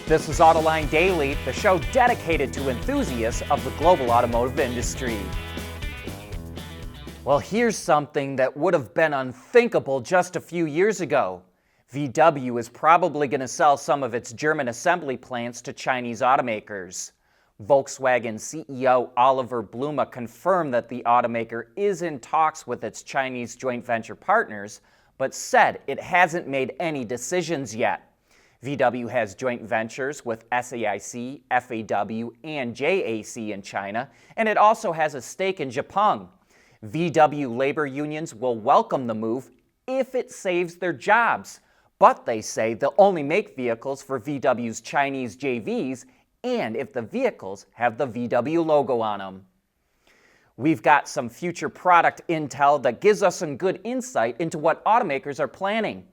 This is Autoline Daily, the show dedicated to enthusiasts of the global automotive industry. Well, here's something that would have been unthinkable just a few years ago. VW is probably going to sell some of its German assembly plants to Chinese automakers. Volkswagen CEO Oliver Blume confirmed that the automaker is in talks with its Chinese joint venture partners, but said it hasn't made any decisions yet. VW has joint ventures with SAIC, FAW, and JAC in China, and it also has a stake in Japan. VW labor unions will welcome the move if it saves their jobs, but they say they'll only make vehicles for VW's Chinese JVs and if the vehicles have the VW logo on them. We've got some future product intel that gives us some good insight into what automakers are planning.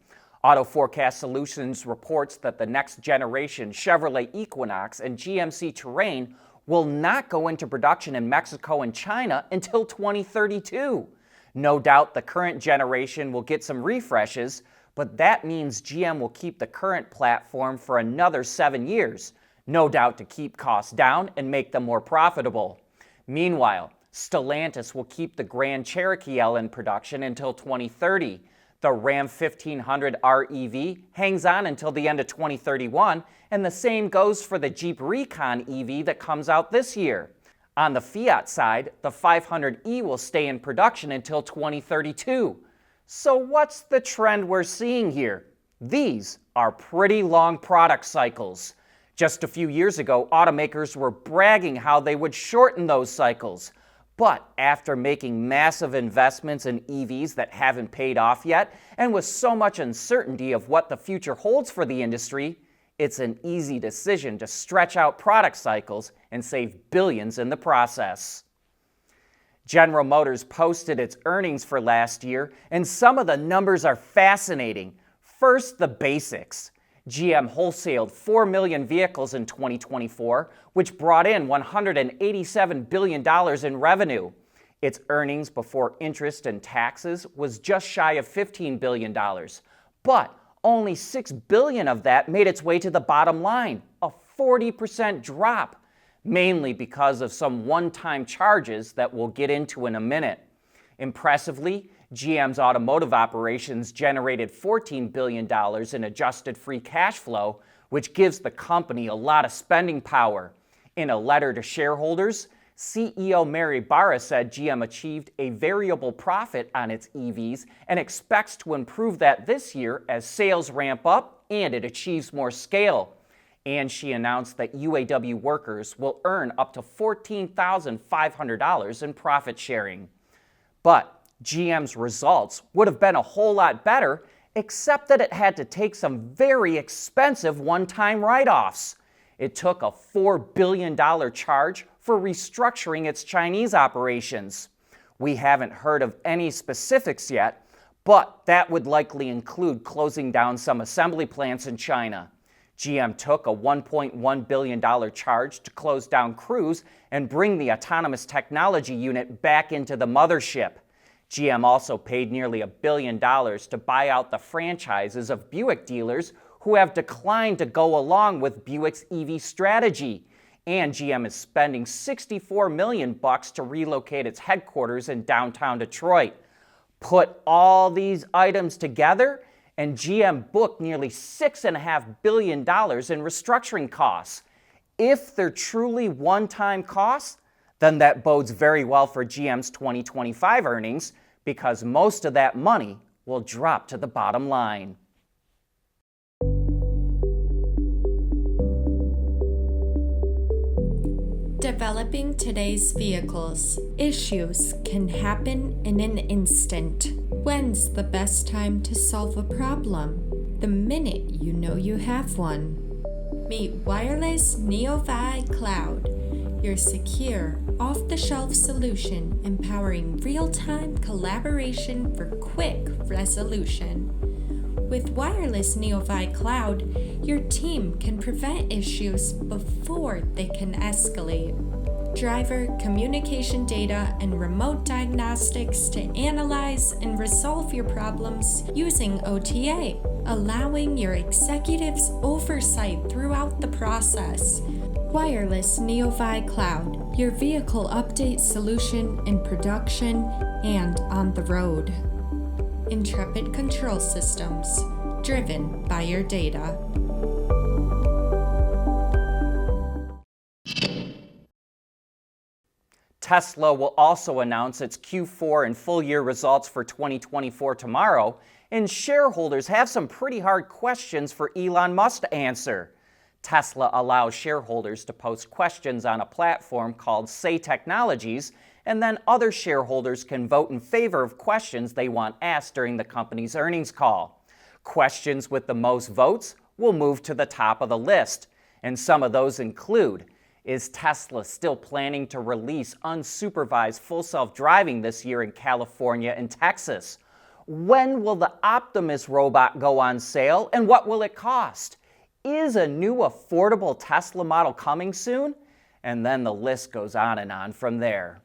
Auto Forecast Solutions reports that the next generation Chevrolet Equinox and GMC Terrain will not go into production in Mexico and China until 2032. No doubt the current generation will get some refreshes, but that means GM will keep the current platform for another 7 years, no doubt to keep costs down and make them more profitable. Meanwhile, Stellantis will keep the Grand Cherokee L in production until 2030. The Ram 1500 REV hangs on until the end of 2031, and the same goes for the Jeep Recon EV that comes out this year. On the Fiat side, the 500e will stay in production until 2032. So what's the trend we're seeing here? These are pretty long product cycles. Just a few years ago, automakers were bragging how they would shorten those cycles. But after making massive investments in EVs that haven't paid off yet, and with so much uncertainty of what the future holds for the industry, it's an easy decision to stretch out product cycles and save billions in the process. General Motors posted its earnings for last year, and some of the numbers are fascinating. First, the basics. GM wholesaled 4 million vehicles in 2024, which brought in $187 billion in revenue. Its earnings before interest and taxes was just shy of $15 billion, but only $6 billion of that made its way to the bottom line, a 40% drop, mainly because of some one-time charges that we'll get into in a minute. Impressively, GM's automotive operations generated $14 billion in adjusted free cash flow, which gives the company a lot of spending power. In a letter to shareholders, CEO Mary Barra said GM achieved a variable profit on its EVs and expects to improve that this year as sales ramp up and it achieves more scale. And she announced that UAW workers will earn up to $14,500 in profit sharing. But GM's results would have been a whole lot better, except that it had to take some very expensive one-time write-offs. It took a $4 billion charge for restructuring its Chinese operations. We haven't heard of any specifics yet, but that would likely include closing down some assembly plants in China. GM took a $1.1 billion charge to close down Cruise and bring the autonomous technology unit back into the mothership. GM also paid nearly $1 billion to buy out the franchises of Buick dealers who have declined to go along with Buick's EV strategy. And GM is spending $64 million to relocate its headquarters in downtown Detroit. Put all these items together, and GM booked nearly $6.5 billion in restructuring costs. If they're truly one-time costs, then that bodes very well for GM's 2025 earnings because most of that money will drop to the bottom line. Developing today's vehicles. Issues can happen in an instant. When's the best time to solve a problem? The minute you know you have one. Meet Wireless NeoVi Cloud, your secure, off-the-shelf solution empowering real-time collaboration for quick resolution. With Wireless NeoVi Cloud, your team can prevent issues before they can escalate. driver communication data, and remote diagnostics to analyze and resolve your problems using OTA, allowing your executives oversight throughout the process. Wireless NeoVi Cloud, your vehicle update solution in production and on the road. Intrepid Control Systems, driven by your data. Tesla will also announce its Q4 and full-year results for 2024 tomorrow, and shareholders have some pretty hard questions for Elon Musk to answer. Tesla allows shareholders to post questions on a platform called Say Technologies, and then other shareholders can vote in favor of questions they want asked during the company's earnings call. Questions with the most votes will move to the top of the list, and some of those include: is Tesla still planning to release unsupervised full self-driving this year in California and Texas? When will the Optimus robot go on sale, and what will it cost? Is a new affordable Tesla model coming soon? And then the list goes on and on from there.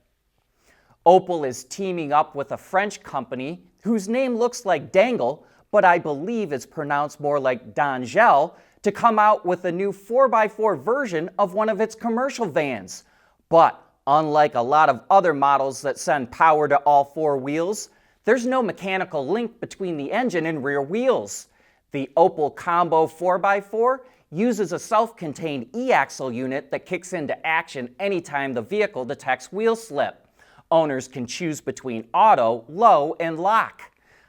Opel is teaming up with a French company whose name looks like dangle, but I believe it's pronounced more like D'Angel, to come out with a new 4x4 version of one of its commercial vans. But unlike a lot of other models that send power to all four wheels, there's no mechanical link between the engine and rear wheels. The Opel Combo 4x4 uses a self-contained e-axle unit that kicks into action anytime the vehicle detects wheel slip. Owners can choose between auto, low, and lock.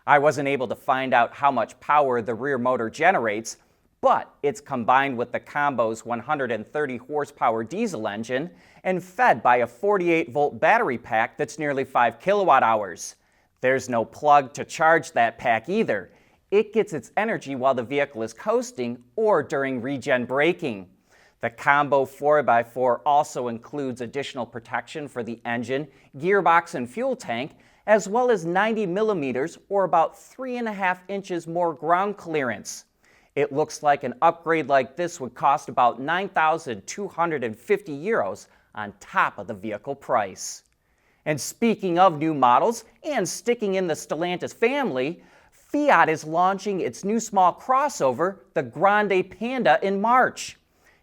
I wasn't able to find out how much power the rear motor generates, but it's combined with the Combo's 130 horsepower diesel engine and fed by a 48-volt battery pack that's nearly 5 kilowatt hours. There's no plug to charge that pack either. It gets its energy while the vehicle is coasting or during regen braking. The Combo 4x4 also includes additional protection for the engine, gearbox, and fuel tank, as well as 90 millimeters or about 3.5 inches more ground clearance. It looks like an upgrade like this would cost about 9,250 euros on top of the vehicle price. And speaking of new models and sticking in the Stellantis family, Fiat is launching its new small crossover, the Grande Panda, in March.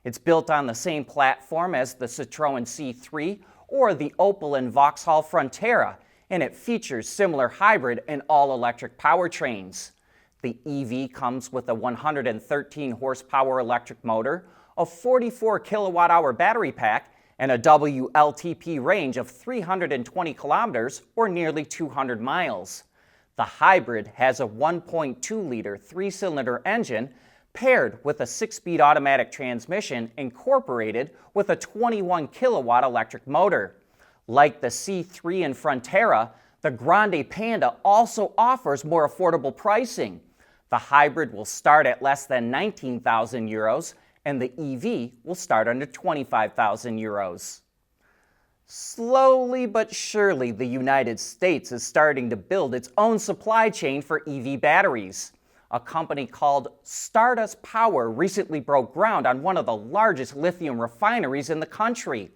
It's built on the same platform as the Citroën C3 or the Opel and Vauxhall Frontera, and it features similar hybrid and all-electric powertrains. The EV comes with a 113 horsepower electric motor, a 44 kilowatt hour battery pack, and a WLTP range of 320 kilometers or nearly 200 miles. The hybrid has a 1.2-liter three-cylinder engine paired with a 6-speed automatic transmission incorporated with a 21 kilowatt electric motor. Like the C3 and Frontera, the Grande Panda also offers more affordable pricing. The hybrid will start at less than 19,000 euros, and the EV will start under 25,000 euros. Slowly but surely, the United States is starting to build its own supply chain for EV batteries. A company called Stardust Power recently broke ground on one of the largest lithium refineries in the country.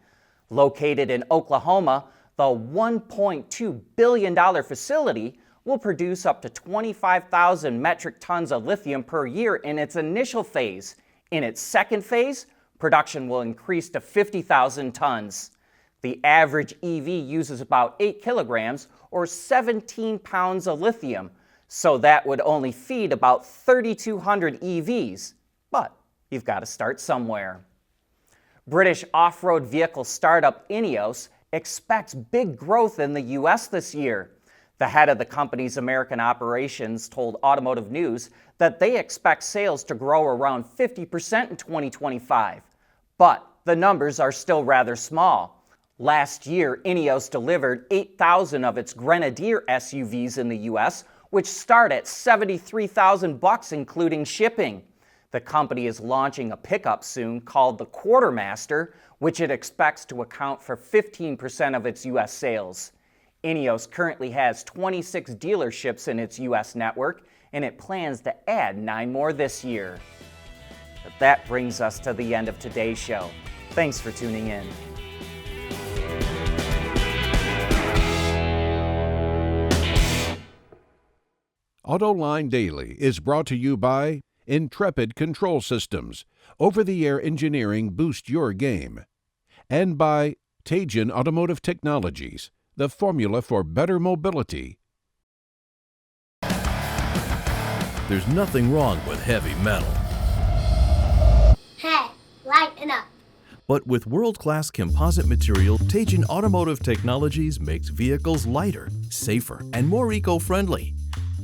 Located in Oklahoma, the $1.2 billion facility will produce up to 25,000 metric tons of lithium per year in its initial phase. In its second phase, production will increase to 50,000 tons. The average EV uses about 8 kilograms or 17 pounds of lithium, so that would only feed about 3,200 EVs. But you've got to start somewhere. British off-road vehicle startup INEOS expects big growth in the U.S. this year. The head of the company's American operations told Automotive News that they expect sales to grow around 50% in 2025. But the numbers are still rather small. Last year, INEOS delivered 8,000 of its Grenadier SUVs in the U.S., which start at $73,000 including shipping. The company is launching a pickup soon called the Quartermaster, which it expects to account for 15% of its U.S. sales. INEOS currently has 26 dealerships in its U.S. network, and it plans to add 9 more this year. But that brings us to the end of today's show. Thanks for tuning in. Autoline Daily is brought to you by Intrepid Control Systems. Over-the-air engineering boost your game. And by Teijin Automotive Technologies, the formula for better mobility. There's nothing wrong with heavy metal. Hey, lighten up. But with world-class composite material, Teijin Automotive Technologies makes vehicles lighter, safer, and more eco-friendly.